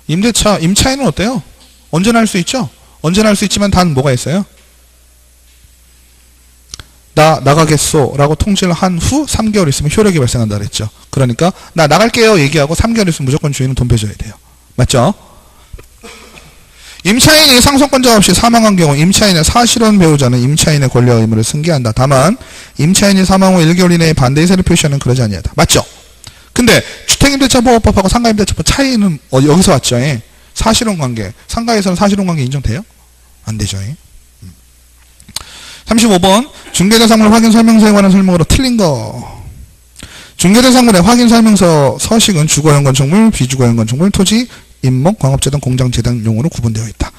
S1: 임차인은 어때요? 언제나 할 수 있죠? 언제나 할 수 있지만 단 뭐가 있어요? 나 나가겠소 라고 통지를 한 후 3개월 있으면 효력이 발생한다 그랬죠. 그러니까 나 나갈게요 얘기하고 3개월 있으면 무조건 주인은 돈 빼줘야 돼요. 맞죠? 임차인이 상속권자 없이 사망한 경우 임차인의 사실혼 배우자는 임차인의 권리와 의무를 승계한다. 다만 임차인이 사망 후 1개월 이내에 반대 의사를 표시하는 그러지 아니하다. 맞죠? 근데 주택임대차보호법하고 상가임대차법 차이는 여기서 왔죠. 사실혼 관계. 상가에서는 사실혼 관계 인정돼요? 안 되죠. 35번 중개대상물 확인설명서에 관한 설명으로 틀린 거. 중개대상물의 확인설명서 서식은 주거용 건축물, 비주거용 건축물, 토지, 임목, 광업재단, 공장재단 용으로 구분되어 있다.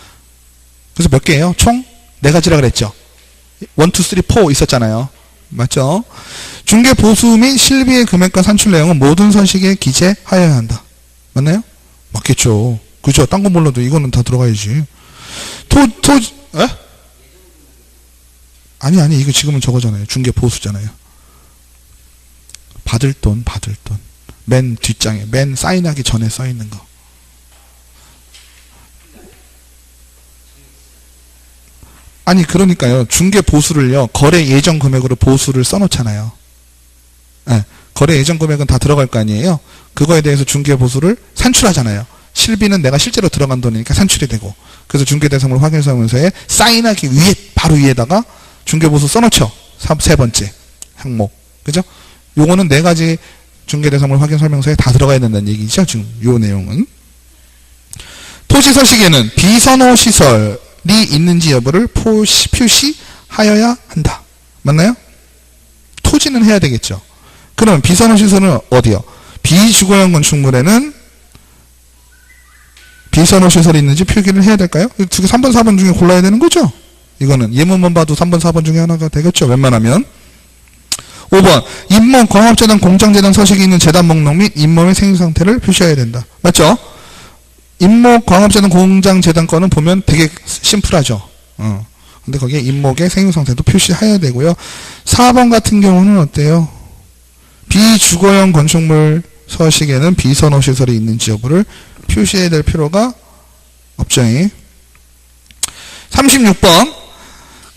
S1: 그래서 몇 개예요? 총 4가지라 그랬죠. 1, 2, 3, 4 있었잖아요. 맞죠? 중개 보수 및 실비의 금액과 산출 내용은 모든 서식에 기재하여야 한다. 맞나요? 맞겠죠. 그죠? 딴 거 몰라도 이거는 다 들어가야지. 에? 아니 이거 지금은 저거잖아요. 중개 보수잖아요. 받을 돈. 맨 뒷장에 맨 사인하기 전에 써 있는 거. 아니 그러니까요. 중개 보수를요. 거래 예정 금액으로 보수를 써놓잖아요. 네, 거래 예정 금액은 다 들어갈 거 아니에요. 그거에 대해서 중개 보수를 산출하잖아요. 실비는 내가 실제로 들어간 돈이니까 산출이 되고. 그래서 중개대상물 확인설명서에 사인하기 위에 바로 위에다가 중개보수 써놓죠. 3번째 항목. 그죠? 요거는 4가지 중개대상물 확인설명서에 다 들어가야 된다는 얘기죠. 지금 요 내용은. 토지서식에는 비선호 시설이 있는지 여부를 표시하여야 한다. 맞나요? 토지는 해야 되겠죠. 그럼 비선호 시설은 어디요? 비주거용 건축물에는 비선호 시설이 있는지 표기를 해야 될까요? 3번, 4번 중에 골라야 되는 거죠? 이거는 예문만 봐도 3번, 4번 중에 하나가 되겠죠. 웬만하면. 5번 임목, 광업재단, 공장재단 서식이 있는 재단 목록 및 임목의 생유상태를 표시해야 된다. 맞죠? 임목, 광업재단, 공장재단 거는 보면 되게 심플하죠. 근데 거기에 임목의 생유상태도 표시해야 되고요. 4번 같은 경우는 어때요? 비주거용 건축물 서식에는 비선호 시설이 있는지 여부를 표시해야 될 필요가 없죠. 36번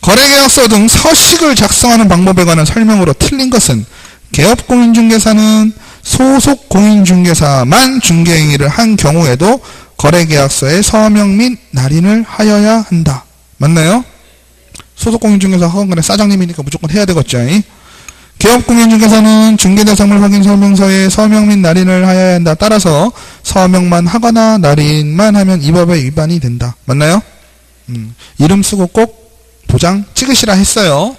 S1: 거래계약서 등 서식을 작성하는 방법에 관한 설명으로 틀린 것은 개업공인중개사는 소속 공인중개사만 중개행위를 한 경우에도 거래계약서에 서명 및 날인을 하여야 한다. 맞나요? 소속공인중개사 허가원간의 사장님이니까 무조건 해야 되겠죠. 개업공인중개사는 중개대상물 확인 설명서에 서명 및 날인을 하여야 한다. 따라서 서명만 하거나 날인만 하면 이 법의 위반이 된다. 맞나요? 이름 쓰고 꼭 도장 찍으시라 했어요.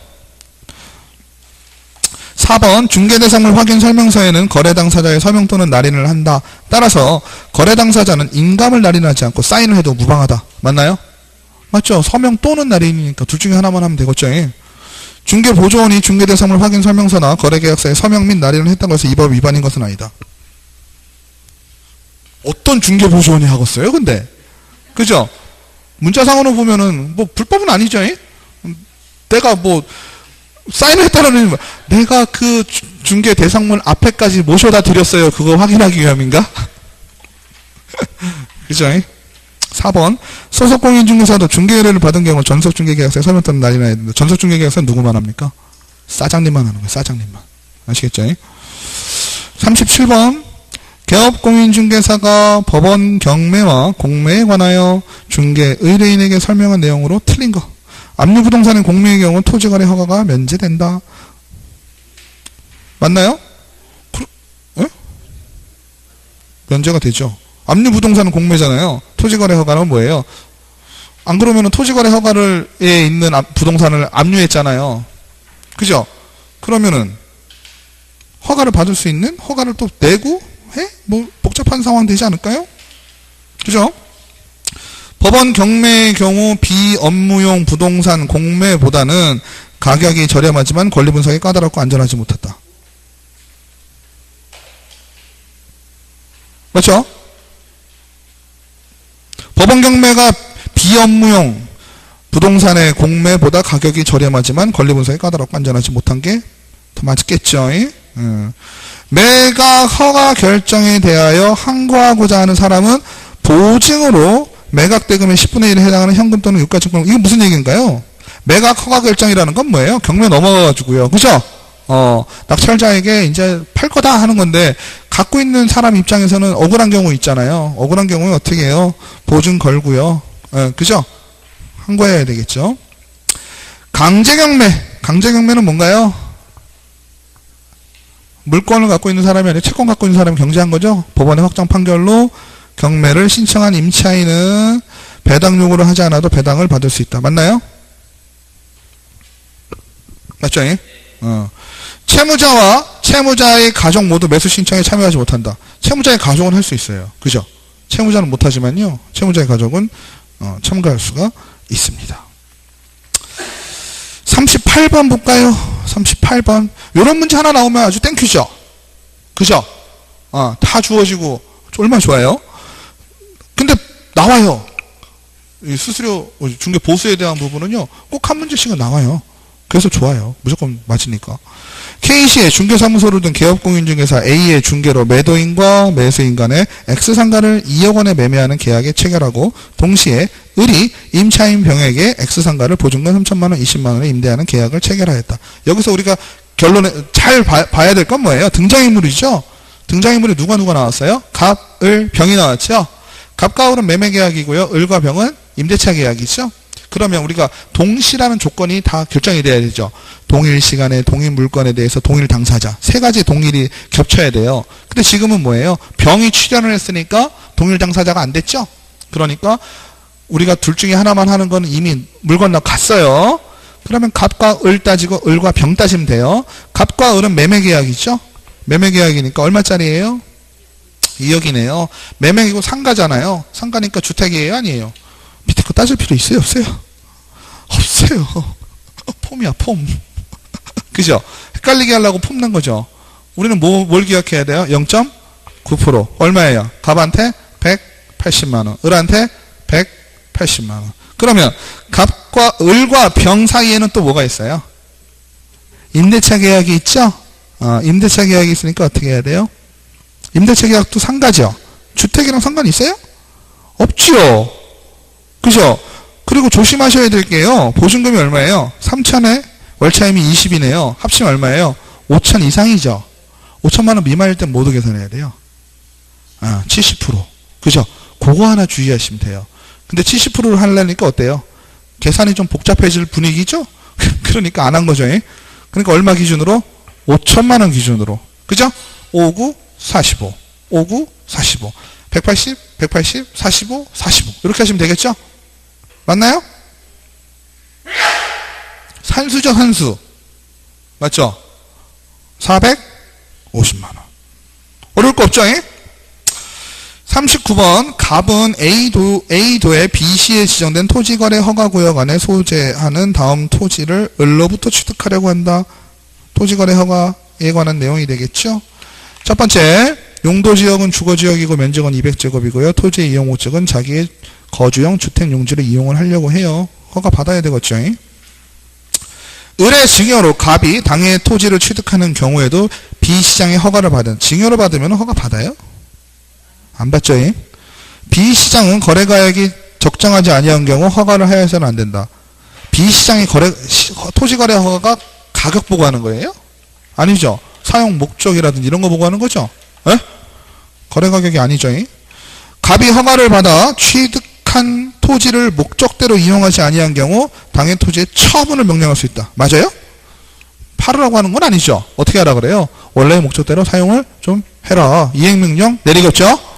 S1: 4번 중개대상물 확인 설명서에는 거래 당사자의 서명 또는 날인을 한다. 따라서 거래 당사자는 인감을 날인하지 않고 사인을 해도 무방하다. 맞나요? 맞죠? 서명 또는 날인이니까 둘 중에 하나만 하면 되겠죠. 중개보조원이 중개대상물 확인 설명서나 거래계약서에 서명 및 날인을 했다고 해서 이 법 위반인 것은 아니다. 어떤 중개보조원이 하겠어요? 근데 그죠? 문자상으로 보면은 뭐 불법은 아니죠. 내가 뭐 사인을 했다는 내가 그 중개 대상물 앞에까지 모셔다 드렸어요. 그거 확인하기 위함인가? 그죠? 4번 소속공인중개사도 중개 의뢰를 받은 경우 전속중개계약서에 서명 또는 날인을 해야 된다. 전속중개계약서는 누구만 합니까? 사장님만 하는 거예요. 사장님만. 아시겠죠? 37번 개업공인중개사가 법원 경매와 공매에 관하여 중개 의뢰인에게 설명한 내용으로 틀린 거. 압류부동산의 공매의 경우 토지거래 허가가 면제된다. 맞나요? 면제가 되죠. 압류부동산은 공매잖아요. 토지거래 허가는 뭐예요? 안 그러면 토지거래 허가에 있는 부동산을 압류했잖아요. 그죠? 그러면은 허가를 받을 수 있는 허가를 또 내고 해? 뭐 복잡한 상황 되지 않을까요? 그죠? 법원 경매의 경우 비업무용 부동산 공매보다는 가격이 저렴하지만 권리 분석이 까다롭고 안전하지 못했다. 맞죠? 법원 경매가 비업무용 부동산의 공매보다 가격이 저렴하지만 권리 분석이 까다롭고 안전하지 못한 게 더 맞겠죠. 매각 허가 결정에 대하여 항고하고자 하는 사람은 보증으로 매각 대금의 10분의 1에 해당하는 현금 또는 유가증권. 이게 무슨 얘기인가요? 매각 허가 결정이라는 건 뭐예요? 경매 넘어가가지고요. 그죠? 낙찰자에게 이제 팔 거다 하는 건데, 갖고 있는 사람 입장에서는 억울한 경우 있잖아요. 억울한 경우에 어떻게 해요? 보증 걸고요. 그죠? 항고해야 되겠죠? 강제경매. 강제경매는 뭔가요? 물권을 갖고 있는 사람이 아니라 채권 갖고 있는 사람이 경제한 거죠? 법원의 확정 판결로 경매를 신청한 임차인은 배당 요구를 하지 않아도 배당을 받을 수 있다. 맞나요? 맞죠? 채무자와 채무자의 가족 모두 매수 신청에 참여하지 못한다. 채무자의 가족은 할 수 있어요. 그죠? 채무자는 못하지만요. 채무자의 가족은 참가할 수가 있습니다. 38번 볼까요? 38번. 이런 문제 하나 나오면 아주 땡큐죠? 그죠? 다 주어지고 얼마나 좋아요? 근데 나와요. 이 수수료 중개 보수에 대한 부분은요. 꼭 한 문제씩은 나와요. 그래서 좋아요. 무조건 맞으니까. K시에 중개사무소를 둔 개업공인중개사 A의 중개로 매도인과 매수인 간에 X상가를 2억 원에 매매하는 계약에 체결하고 동시에 을이 임차인 병에게 X상가를 보증금 3천만 원, 20만 원에 임대하는 계약을 체결하였다. 여기서 우리가 결론에 잘 봐야 될 건 뭐예요? 등장인물이죠. 등장인물이 누가 나왔어요? 갑, 을, 병이 나왔죠. 갑과 을은 매매계약이고요. 을과 병은 임대차 계약이죠. 그러면 우리가 동시라는 조건이 다 결정이 돼야 되죠. 동일 시간에 동일 물건에 대해서 동일 당사자. 세 가지 동일이 겹쳐야 돼요. 근데 지금은 뭐예요? 병이 출연을 했으니까 동일 당사자가 안 됐죠. 그러니까 우리가 둘 중에 하나만 하는 건 이미 물 건너 갔어요. 그러면 갑과 을 따지고 을과 병 따지면 돼요. 갑과 을은 매매계약이죠. 매매계약이니까 얼마짜리예요? 2억이네요. 매매이고 상가잖아요. 상가니까 주택이에요? 아니에요? 밑에 거 따질 필요 있어요? 없어요? 없어요. 폼이야, 폼. 그죠? 헷갈리게 하려고 폼 난 거죠. 우리는 뭘 기억해야 돼요? 0.9%. 얼마예요? 갑한테 180만 원. 을한테 180만 원. 그러면 갑과 을과 병 사이에는 또 뭐가 있어요? 임대차 계약이 있죠? 임대차 계약이 있으니까 어떻게 해야 돼요? 임대차 계약도 상가죠? 주택이랑 상관이 있어요? 없지요. 그죠? 그리고 조심하셔야 될 게요. 보증금이 얼마예요? 3천에 월차임이 20이네요. 합치면 얼마예요? 5천 이상이죠. 5천만 원 미만일 땐 모두 계산해야 돼요. 70%. 그죠? 그거 하나 주의하시면 돼요. 근데 70%를 하려니까 어때요? 계산이 좀 복잡해질 분위기죠? 그러니까 안 한 거죠. 그러니까 얼마 기준으로? 5천만 원 기준으로. 그죠? 59, 45. 59, 45. 180, 180, 45, 45. 이렇게 하시면 되겠죠? 맞나요? 산수죠, 산수. 맞죠? 450만 원. 어려울 거 없죠? 39번 갑은 A도의 B시에 지정된 토지거래 허가구역 안에 소재하는 다음 토지를 을로부터 취득하려고 한다. 토지거래 허가에 관한 내용이 되겠죠. 첫 번째, 용도지역은 주거지역이고 면적은 200제곱이고요. 토지의 이용 목적은 자기의 거주용 주택 용지를 이용을 하려고 해요. 허가 받아야 되겠죠. 을의 증여로 갑이 당해 토지를 취득하는 경우에도 B시장의 허가를 받은, 증여로 받으면 허가 받아요? 안 받죠. B시장은 거래가액이 적정하지 아니한 경우 허가를 하여서는 안 된다. B시장의 토지거래 허가가 가격 보고 하는 거예요? 아니죠. 사용 목적이라든지 이런 거 보고 하는 거죠. 에? 거래 가격이 아니죠. 갑이 허가를 받아 취득한 토지를 목적대로 이용하지 아니한 경우 당해 토지의 처분을 명령할 수 있다. 맞아요? 팔으라고 하는 건 아니죠. 어떻게 하라 그래요? 원래의 목적대로 사용을 좀 해라. 이행명령 내리겠죠?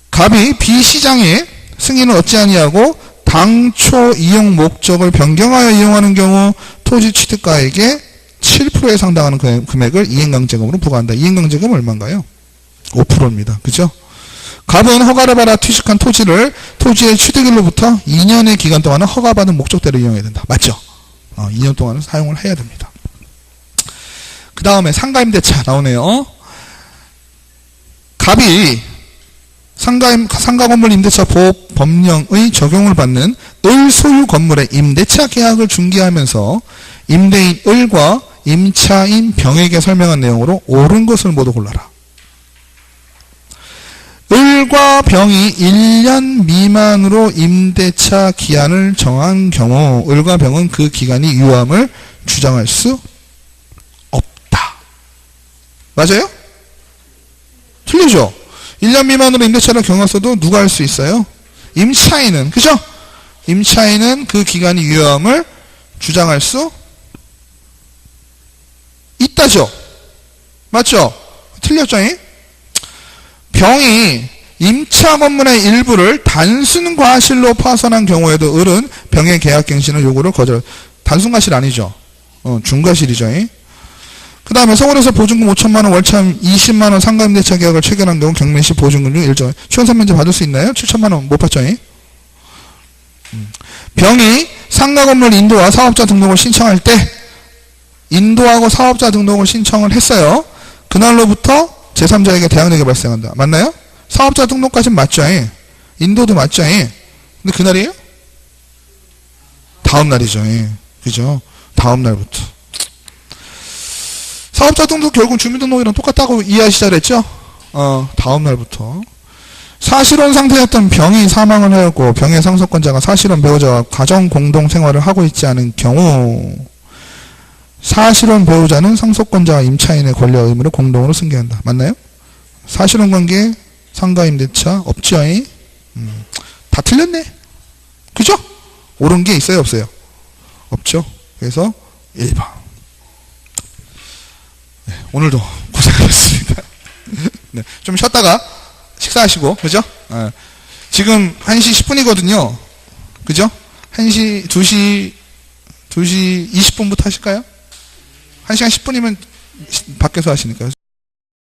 S1: 갑이 B시장의 승인을 얻지 아니하고 당초 이용 목적을 변경하여 이용하는 경우 토지 취득가액의 7%에 해당하는 금액을 이행강제금으로 부과한다. 이행강제금 얼마인가요? 5%입니다. 그죠? 갑은 허가를 받아 취득한 토지를 토지의 취득일로부터 2년의 기간 동안은 허가받은 목적대로 이용해야 된다. 맞죠? 2년 동안은 사용을 해야 됩니다. 그 다음에 상가임대차 나오네요. 갑이 상가건물 임대차 보호 법령의 적용을 받는 을 소유 건물의 임대차 계약을 중개하면서 임대인 을과 임차인 병에게 설명한 내용으로 옳은 것을 모두 골라라. 을과 병이 1년 미만으로 임대차 기한을 정한 경우 을과 병은 그 기간이 유효함을 주장할 수 없다. 맞아요? 틀리죠? 1년 미만으로 임대차를 경했어도 누가 할 수 있어요? 임차인은. 그죠? 임차인은 그 기간이 유효함을 주장할 수 있다죠? 맞죠? 틀렸죠? 병이 임차 건물의 일부를 단순 과실로 파손한 경우에도 을은 병의 계약갱신을 요구를 거절. 단순 과실 아니죠? 중과실이죠? 그 다음에 서울에서 보증금 5천만원, 월참 20만원 상가임대차 계약을 체결한 경우 경매시 보증금 중 일정 추원산면제 받을 수 있나요? 7천만원 못 받죠? 병이 상가건물 인도와 사업자 등록을 신청할 때 인도하고 사업자 등록을 신청을 했어요. 그날로부터 제3자에게 대항력이 발생한다. 맞나요? 사업자 등록까지는 맞죠? 인도도 맞죠? 근데 그날이에요? 다음 날이죠. 그죠? 다음 날부터. 사업자 등록 결국 주민등록이랑 똑같다고 이해하시자 그랬죠? 다음 날부터. 사실혼 상태였던 병이 사망을 하였고 병의 상속권자가 사실혼 배우자와 가정 공동 생활을 하고 있지 않은 경우 사실혼 배우자는 상속권자와 임차인의 권리와 의무를 공동으로 승계한다. 맞나요? 사실혼 관계 상가임대차 없죠? 다 틀렸네. 그죠? 옳은 게 있어요? 없어요? 없죠? 그래서 1번. 네, 오늘도 고생하셨습니다. 네, 좀 쉬었다가 식사하시고, 그죠? 지금 1시 10분이거든요. 그죠? 1시, 2시 20분부터 하실까요? 1시간 10분이면 밖에서 하시니까요.